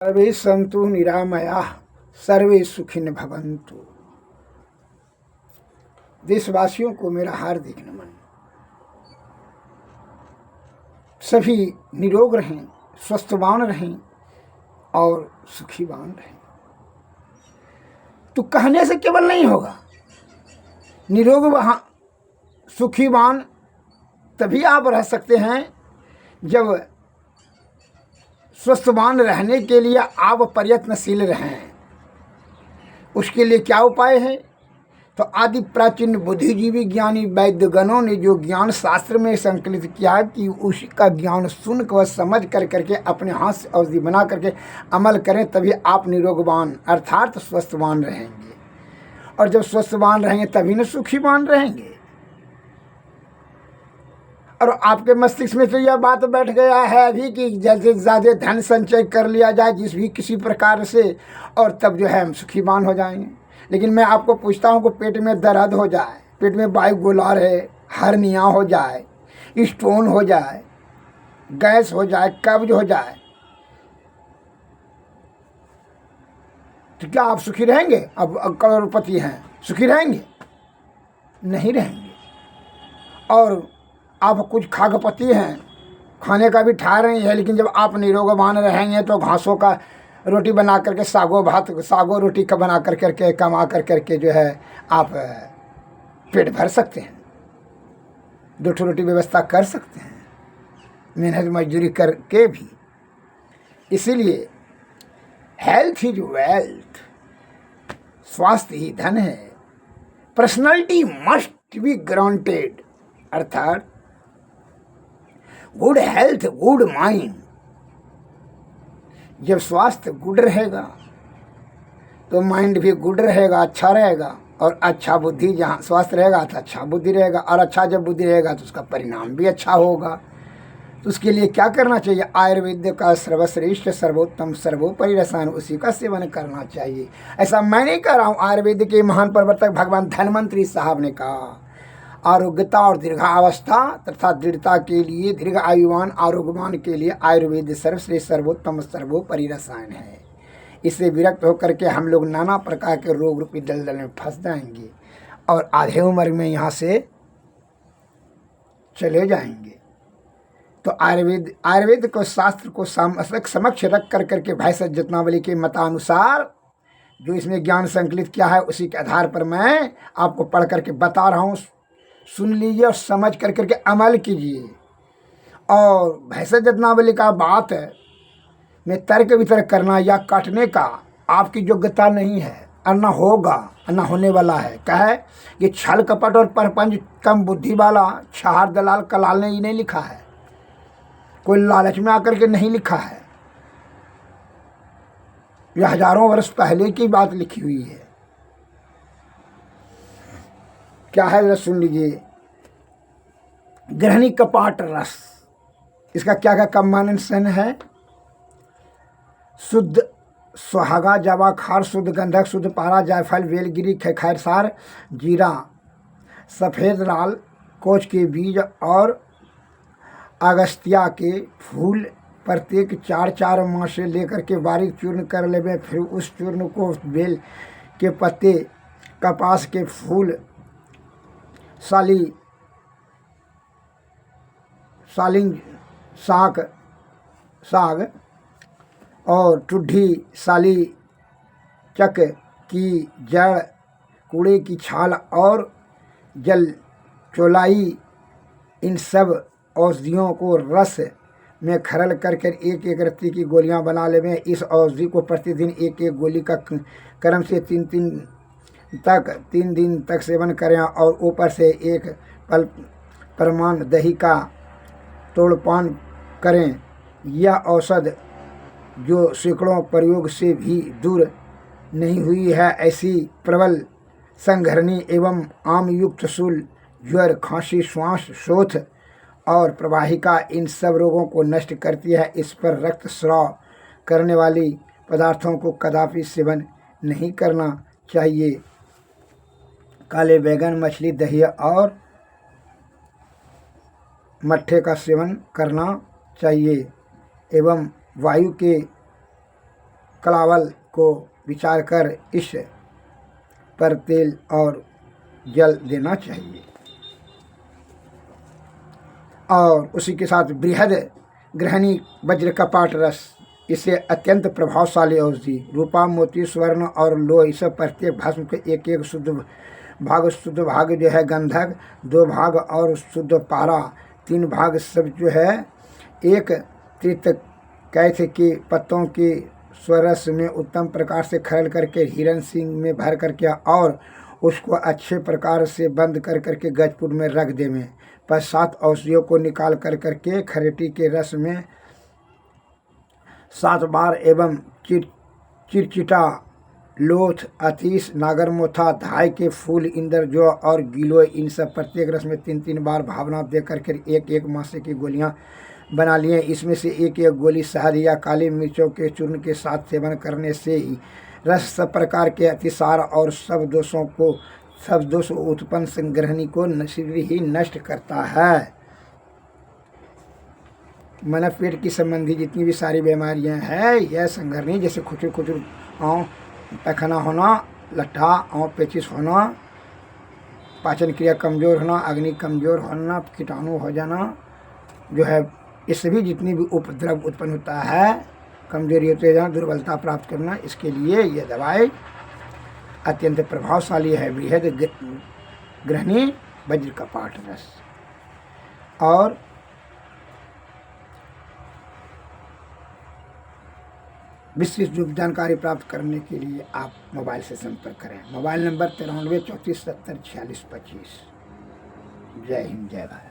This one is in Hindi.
सर्वे सन्तु निरामयाः सर्वे सुखिन भवन्तु। देशवासियों को मेरा हार्दिक नमन। सभी निरोग रहें, स्वस्थवान रहें और सुखीवान रहें। तो कहने से केवल नहीं होगा। निरोग वहाँ सुखीवान तभी आप रह सकते हैं जब स्वस्थवान रहने के लिए आप प्रयत्नशील रहें। उसके लिए क्या उपाय है? तो आदि प्राचीन बुद्धिजीवी ज्ञानी वैद्यगणों ने जो ज्ञान शास्त्र में संकलित किया कि उसी का ज्ञान सुन कर समझ कर करके अपने हाथ से औषधि बना करके अमल करें, तभी आप निरोगवान अर्थात स्वस्थवान रहेंगे। और जब स्वस्थवान रहेंगे तभी न सुखीवान रहेंगे। और आपके मस्तिष्क में तो यह बात बैठ गया है अभी कि जल्द से ज़्यादा धन संचय कर लिया जाए जिस भी किसी प्रकार से, और तब जो है हम सुखीवान हो जाएंगे। लेकिन मैं आपको पूछता हूँ कि पेट में दर्द हो जाए, पेट में वायु गोला रहे, हर्निया हो जाए, स्टोन हो जाए, गैस हो जाए, कब्ज हो जाए, तो क्या आप सुखी रहेंगे? अब करोड़पति हैं, सुखी रहेंगे? नहीं रहेंगे। और आप कुछ खागपति हैं, खाने का भी ठा रहे हैं, लेकिन जब आप निरोगवान रहेंगे तो घासों का रोटी बना करके, सागो रोटी का बना कर करके कमा कर करके जो है आप पेट भर सकते हैं, 2 रोटी व्यवस्था कर सकते हैं, मेहनत मजदूरी करके भी। इसीलिए हेल्थ इज वेल्थ, स्वास्थ्य ही धन है। पर्सनैलिटी मस्ट बी ग्रांटेड, अर्थात गुड हेल्थ गुड माइंड। जब स्वास्थ्य गुड रहेगा तो माइंड भी गुड रहेगा, अच्छा रहेगा। और अच्छा बुद्धि, जहाँ स्वास्थ्य रहेगा तो अच्छा बुद्धि रहेगा, और अच्छा जब बुद्धि रहेगा तो उसका परिणाम भी अच्छा होगा। तो उसके लिए क्या करना चाहिए? आयुर्वेद का सर्वश्रेष्ठ सर्वोत्तम सर्वोपरि रसायन, उसी का सेवन करना चाहिए। ऐसा मैं नहीं कह रहा हूँ, आयुर्वेद के महान प्रवर्तक भगवान धन्वंतरी साहब ने कहा। आरोग्यता और दीर्घावस्था तथा दृढ़ता के लिए, दीर्घ आयुवान आरोग्यवान के लिए आयुर्वेद सर्वश्रेष्ठ सर्वोत्तम सर्वोपरि रसायन है। इससे विरक्त होकर के हम लोग नाना प्रकार के रोग रूपी दलदल में फंस जाएंगे और आधे उम्र में यहाँ से चले जाएंगे। तो आयुर्वेद को शास्त्र को समक्ष रख कर करके भाई सज्जनावली के मतानुसार जो इसमें ज्ञान संकलित किया है, उसी के आधार पर मैं आपको पढ़ करके बता रहा हूँ। सुन लीजिए और समझ कर करके अमल कीजिए। और भैंसा जतनावली का बात है में तर्क वितर्क करना या काटने का आपकी योग्यता नहीं है, और न होगा, न होने वाला है। क्या है? ये छल कपट और परपंच कम बुद्धि वाला छहार दलाल कलाल ने ये नहीं लिखा है, कोई लालच में आकर के नहीं लिखा है। यह हजारों वर्ष पहले की बात लिखी हुई है। क्या है जरा सुन लीजिए। गृहिणी कपाट रस, इसका क्या क्या कॉम्बिनेशन है? शुद्ध सुहागा, जावा खार, शुद्ध गंधक, शुद्ध पारा, जायफल, बेलगिरी, खैरसार, जीरा, सफ़ेद लाल कोच के बीज और अगस्त्या के फूल प्रत्येक 4-4 माह से लेकर के बारीक चूर्ण कर लेवे। फिर उस चूर्ण को बेल के पत्ते, कपास के फूल, सालिंग साग और टुड्ढी साली चक की जड़, कूड़े की छाल और जल चौलाई, इन सब औषधियों को रस में खरल करके एक एक रत्ती की गोलियां बना लेवें। इस औषधि को प्रतिदिन एक एक गोली का क्रम से 3 दिन तक सेवन करें, और ऊपर से एक परमान दही का तोड़पान करें। यह औषध जो सैकड़ों प्रयोग से भी दूर नहीं हुई है, ऐसी प्रबल संघर्णी एवं आम युक्त शूल, ज्वर, खांसी, श्वास शोथ और प्रवाहिका, इन सब रोगों को नष्ट करती है। इस पर रक्त स्राव करने वाली पदार्थों को कदापि सेवन नहीं करना चाहिए। काले बैगन, मछली, दही और मट्ठे का सेवन करना चाहिए। एवं वायु के कलावल को विचार कर इस पर तेल और जल देना चाहिए। और उसी के साथ बृहद ग्रहणी वज्र कपाट रस, इसे अत्यंत प्रभावशाली औषधि। रूपा, मोती, स्वर्ण और लोह, इस प्रत्येक भस्म के एक एक शुद्ध भाग जो है गंधक, 2 भाग और शुद्ध पारा, 3 भाग सब जो है एक त्रित कैथ के पत्तों के स्वरस में उत्तम प्रकार से खरल करके हिरण सिंह में भर करके और उसको अच्छे प्रकार से बंद कर करके गजपुर में रख देवें। पश्चात औषधियों को निकाल कर करके खरेटी के रस में 7 बार एवं चिरचिटा, लोथ, अतीस, नागरमोथा, धाय के फूल, इंद्रजो और गिलोय, इन सब प्रत्येक रस में 3-3 बार भावना दे करके 1-1 मासे की गोलियां बना लिए। इसमें से 1-1 गोली शहद या काली मिर्चों के चूर्ण के साथ सेवन करने से ही रस सब प्रकार के अतिसार और सब दोष उत्पन्न संग्रहणी को शीघ्र ही नष्ट करता है। मन पेट की संबंधी जितनी भी सारी बीमारियां हैं, यह संग्रहणी, जैसे खुचर पैखाना होना, लट्ठा और पेचिस होना, पाचन क्रिया कमज़ोर होना, अग्नि कमज़ोर होना, कीटाणु हो जाना जो है, इससे भी जितनी भी उपद्रव उत्पन्न होता है, कमजोरी होते जाना, दुर्बलता प्राप्त करना, इसके लिए यह दवाई अत्यंत प्रभावशाली है। बृहद ग्रहणी वज्र कपाट रस। और विस्तृत जानकारी प्राप्त करने के लिए आप मोबाइल से संपर्क करें। Mobile number 93 34 70 46 25। जय हिंद, जय भारत।